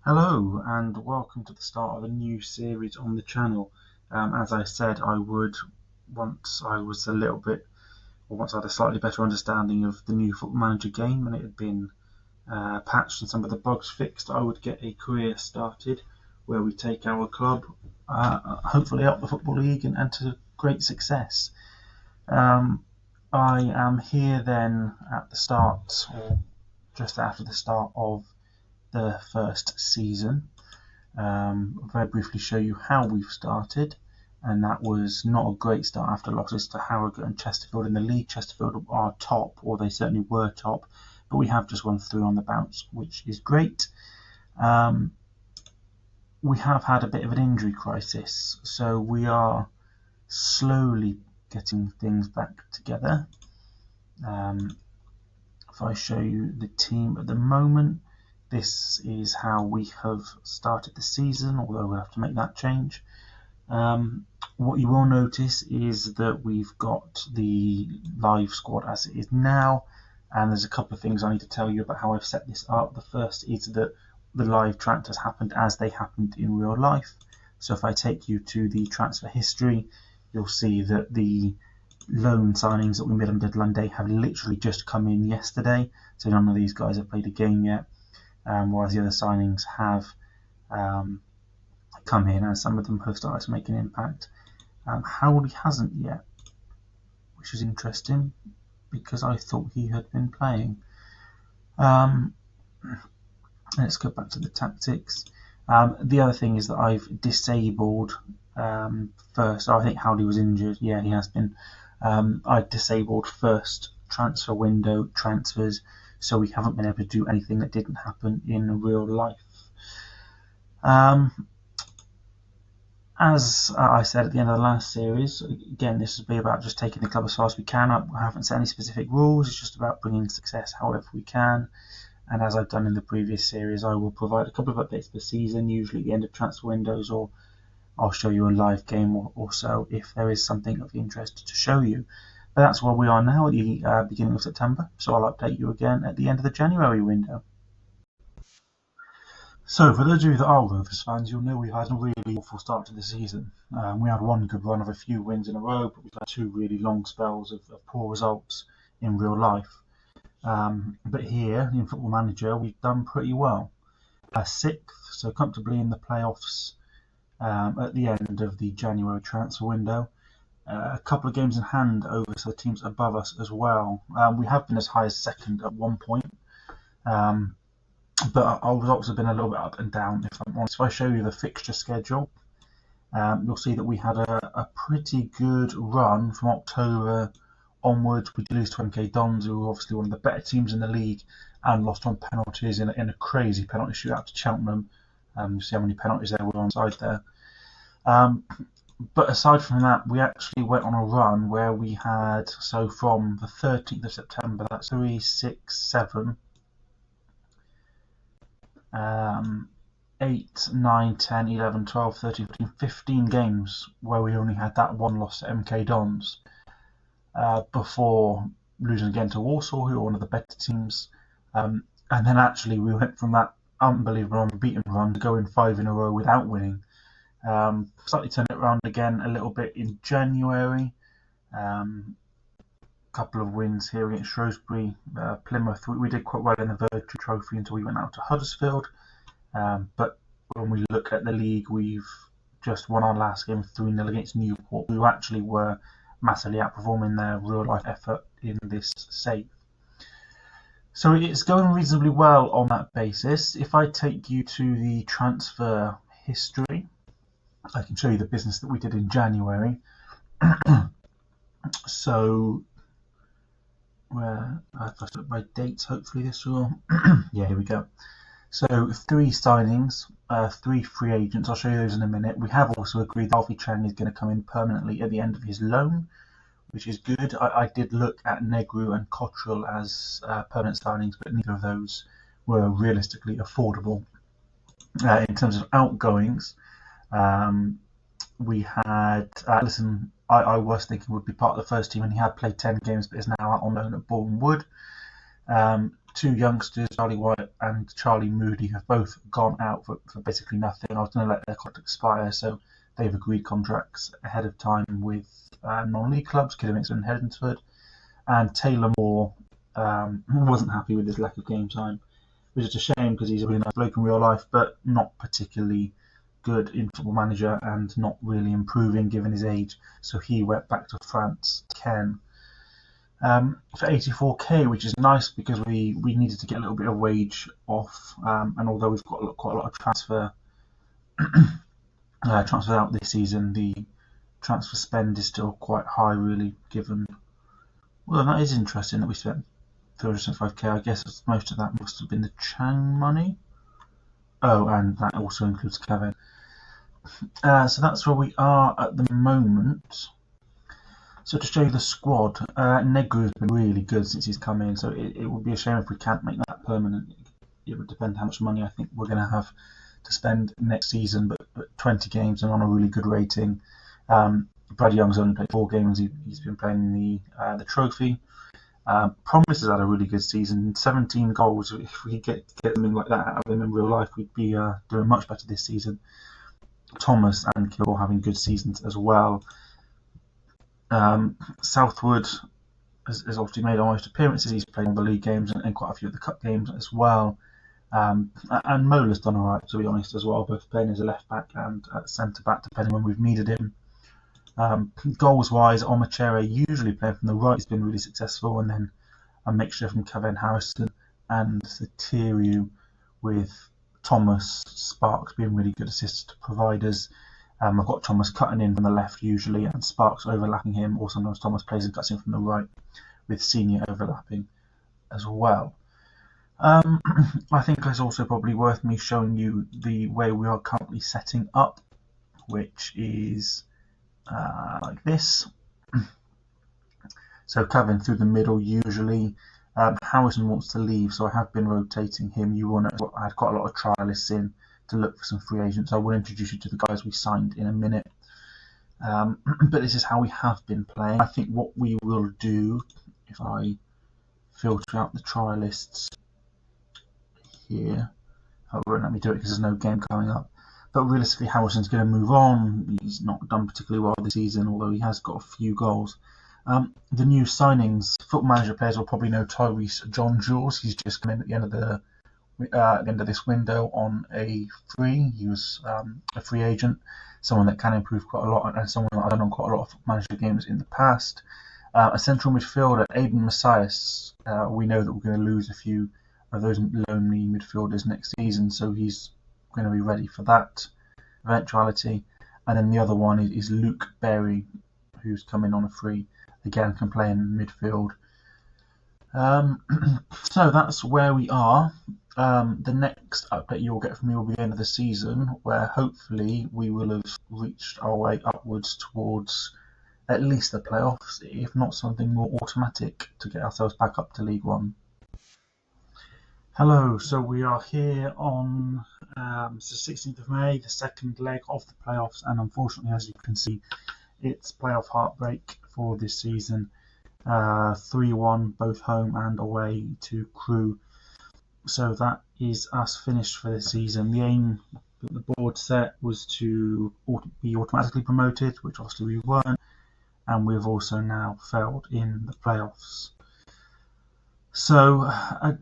Hello and welcome to the start of a new series on the channel. As I said, I would once I was a little bit, or once I had a slightly better understanding of the new Football Manager game and it had been patched and some of the bugs fixed, I would get a career started where we take our club hopefully up the Football League and to great success. I am here then at the start, or just after the start of the first season. Very briefly show you how we've started, and that was not a great start after losses to Harrogate and Chesterfield in the league. Chesterfield are top, or they certainly were top, but we have just won 3 on the bounce, which is great. We have had a bit of an injury crisis, so we are slowly getting things back together. If I show you the team at the moment, this is how we have started the season, although we'll have to make that change. What you will notice is that we've got the live squad as it is now, and there's a couple of things I need to tell you about how I've set this up. The first is that the live transfers happened as they happened in real life. So if I take you to the transfer history, you'll see that the loan signings that we made on deadline day have literally just come in yesterday, so none of these guys have played a game yet. Whereas the other signings have come in and some of them have started to make an impact. Howley hasn't yet, which is interesting because I thought he had been playing. Let's go back to the tactics. The other thing is that I've disabled first. I think Howley was injured. Yeah, he has been. I disabled first transfer window transfers, so we haven't been able to do anything that didn't happen in real life. As I said at the end of the last series, again, this will be about just taking the club as far as we can. I haven't set any specific rules, it's just about bringing success however we can. And as I've done in the previous series, I will provide a couple of updates per season, usually at the end of transfer windows, or I'll show you a live game or so if there is something of interest to show you. But that's where we are now at the beginning of September, so I'll update you again at the end of the January window. So for those of you that are Rovers fans, you'll know we've had a really awful start to the season. We had one good run of a few wins in a row, but we've had 2 really long spells of poor results in real life. But here in Football Manager, we've done pretty well. 6th, so comfortably in the playoffs at the end of the January transfer window. A couple of games in hand over the teams above us as well. We have been as high as 2nd at one point, but our results have been a little bit up and down, if I'm honest. If I show you the fixture schedule, you'll see that we had a pretty good run from October onwards. We did lose to MK Dons, who were obviously one of the better teams in the league, and lost on penalties in a crazy penalty shootout to Cheltenham. You see how many penalties there were on side there. But aside from that, we actually went on a run where we had, so from the 13th of September, that's 3, 6, 7, 8, 9, 10, 11, 12, 13, 14, 15 games where we only had that one loss to MK Dons before losing again to Walsall, who were one of the better teams. And then actually we went from that unbelievable unbeaten run to going 5 in a row without winning. Slightly turned it around again a little bit in January. Couple of wins here against Shrewsbury, Plymouth. We did quite well in the Virtue Trophy until we went out to Huddersfield. But when we look at the league, we've just won our last game 3-0 against Newport, who actually were massively outperforming their real life effort in this save. So it's going reasonably well on that basis. If I take you to the transfer history, I can show you the business that we did in January. So, where if I look by dates, hopefully this will. Yeah, here we go. So 3 signings, 3 free agents. I'll show you those in a minute. We have also agreed that Alfie Chang is going to come in permanently at the end of his loan, which is good. I did look at Negru and Cottrell as permanent signings, but neither of those were realistically affordable. In terms of outgoings, we had Allison. I was thinking would be part of the first team, and he had played 10 games, but is now out on loan at Bournemouth Wood. two youngsters, Charlie White and Charlie Moody, have both gone out for basically nothing. I was going to let their contract expire, so they've agreed contracts ahead of time with non-league clubs, Kidderminster and Hedensford. And Taylor Moore wasn't happy with his lack of game time, which is a shame because he's a really nice bloke in real life, but not particularly good in Football Manager and not really improving given his age. So he went back to France, Ken, for 84k, which is nice because we needed to get a little bit of wage off. And although we've got quite a lot of transfers out this season, the transfer spend is still quite high, really, given. Well, that is interesting that we spent 375k. I guess most of that must have been the Chang money. Oh, and that also includes Kevin. So that's where we are at the moment. So to show you the squad, Negru has been really good since he's come in, so it would be a shame if we can't make that permanent. It would depend how much money I think we're going to have to spend next season, but 20 games and on a really good rating. Brad Young's only played 4 games. He's been playing the trophy. Promise has had a really good season. 17 goals. If we get something like that out of him in real life, we'd be doing much better this season. Thomas and Kilgore having good seasons as well. Southwood has obviously made almost appearances. He's played all the league games and quite a few of the cup games as well. And Mola's done alright, to be honest, as well, both playing as a left back and at centre back, depending when we've needed him. Goals wise, Omachere usually playing from the right has been really successful, and then a mixture from Kevin Harrison and Satiriu, with Thomas Sparks being really good assist providers. I've got Thomas cutting in from the left usually, and Sparks overlapping him, or sometimes Thomas plays and cuts in from the right, with Senior overlapping as well. I think it's also probably worth me showing you the way we are currently setting up, which is like this. So Kevin through the middle usually. Harrison wants to leave, so I have been rotating him. You will know I had quite a lot of trialists in to look for some free agents. I will introduce you to the guys we signed in a minute. But this is how we have been playing. I think what we will do, if I filter out the trialists here, I won't let me do it because there's no game coming up. But realistically, Harrison's going to move on. He's not done particularly well this season, although he has got a few goals. The new signings, Football Manager players will probably know Tyrese John Jules. He's just come in at the end of this window on a free. He was a free agent, someone that can improve quite a lot, and someone that I've done on quite a lot of Football Manager games in the past. A central midfielder, Aiden Messias. We know that we're going to lose a few of those lonely midfielders next season, so he's going to be ready for that eventuality. And then the other one is Luke Berry, who's coming on a free. Again, can play in midfield. So that's where we are. The next update you'll get from me will be the end of the season, where hopefully we will have reached our way upwards towards at least the playoffs, if not something more automatic, to get ourselves back up to League One. Hello, so we are here on the 16th of May, the second leg of the playoffs, and unfortunately, as you can see, it's playoff heartbreak for this season. 3-1 both home and away to Crewe. So that is us finished for this season. The aim that the board set was to be automatically promoted, which obviously we weren't, and we've also now failed in the playoffs. So a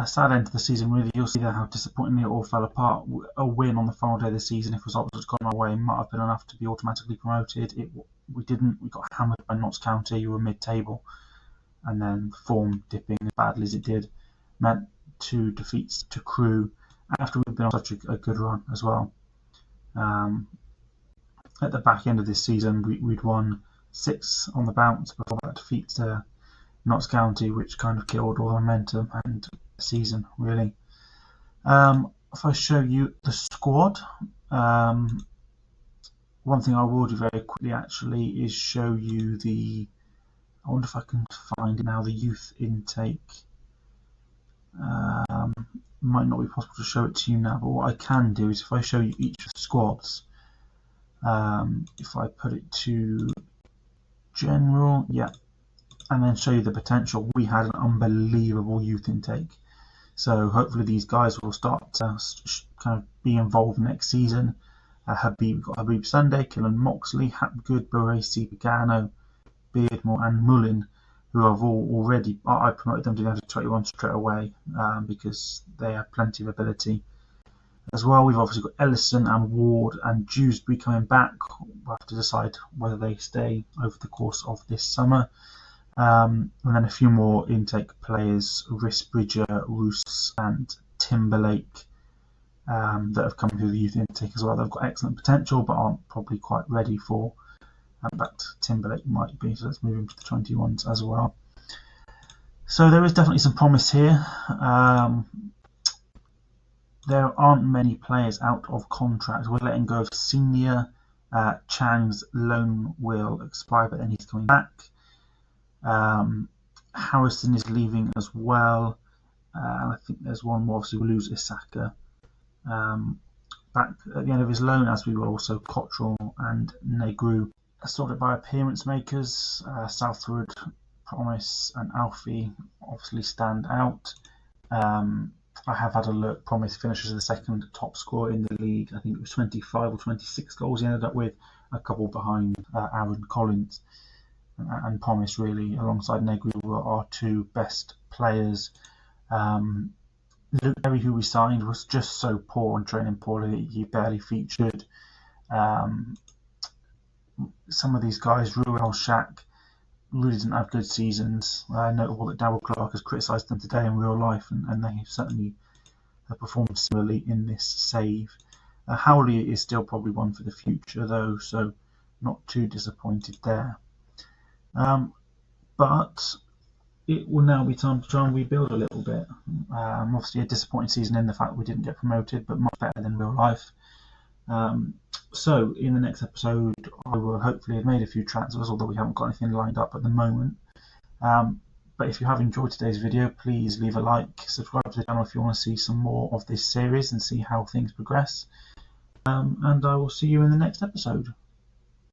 sad end to the season, really. You'll see there how disappointingly it all fell apart. A win on the final day of the season, if results had gone our way, might have been enough to be automatically promoted. We didn't. We got hammered by Notts County, who were mid-table, and then form dipping as badly as it did meant 2 defeats to Crewe after we've been on such a good run as well. At the back end of this season, we'd won 6 on the bounce before that defeat to Notts County, which kind of killed all the momentum and the season, really. If I show you the squad, one thing I will do very quickly actually is show you I wonder if I can find it now, the youth intake. Might not be possible to show it to you now, but what I can do is if I show you each of the squads, if I put it to general, yeah, and then show you the potential. We had an unbelievable youth intake. So hopefully these guys will start to kind of be involved next season. We've got Habib Sunday, Killen Moxley, Hapgood, Baresi, Pagano, Beardmore and Mullin, who have all already, I promoted them to the under 21 straight away because they have plenty of ability. As well, we've obviously got Ellison and Ward and Dewsbury coming back. We'll have to decide whether they stay over the course of this summer. And then a few more intake players, Rhys Bridger, Roos and Timberlake, that have come through the youth intake as well. They've got excellent potential but aren't probably quite ready for. But Timberlake might be, so let's move him to the 21s as well. So there is definitely some promise here. There aren't many players out of contract. We're letting go of Senior. Chang's loan will expire, but then he's coming back. Harrison is leaving as well. I think there's one more. Obviously, we'll lose Isaka back at the end of his loan, as we will also Cottrell and Negru. Sorted by appearance makers. Southwood, Promise, and Alfie obviously stand out. I have had a look. Promise finishes the second top scorer in the league. I think it was 25 or 26 goals he ended up with, a couple behind Aaron Collins. And Promise, really, alongside Negru, were our two best players. Luke Berry, who we signed, was just so poor and training poorly. He barely featured. Some of these guys, Ruel, Shaq, really didn't have good seasons. Notable that Darryl Clark has criticised them today in real life, and they certainly have performed similarly in this save. Howley is still probably one for the future, though, so not too disappointed there. But it will now be time to try and rebuild a little bit. Obviously a disappointing season in the fact we didn't get promoted, but much better than real life. So in the next episode I will hopefully have made a few transfers, although we haven't got anything lined up at the moment. But if you have enjoyed today's video, please leave a like, subscribe to the channel if you want to see some more of this series and see how things progress. And I will see you in the next episode.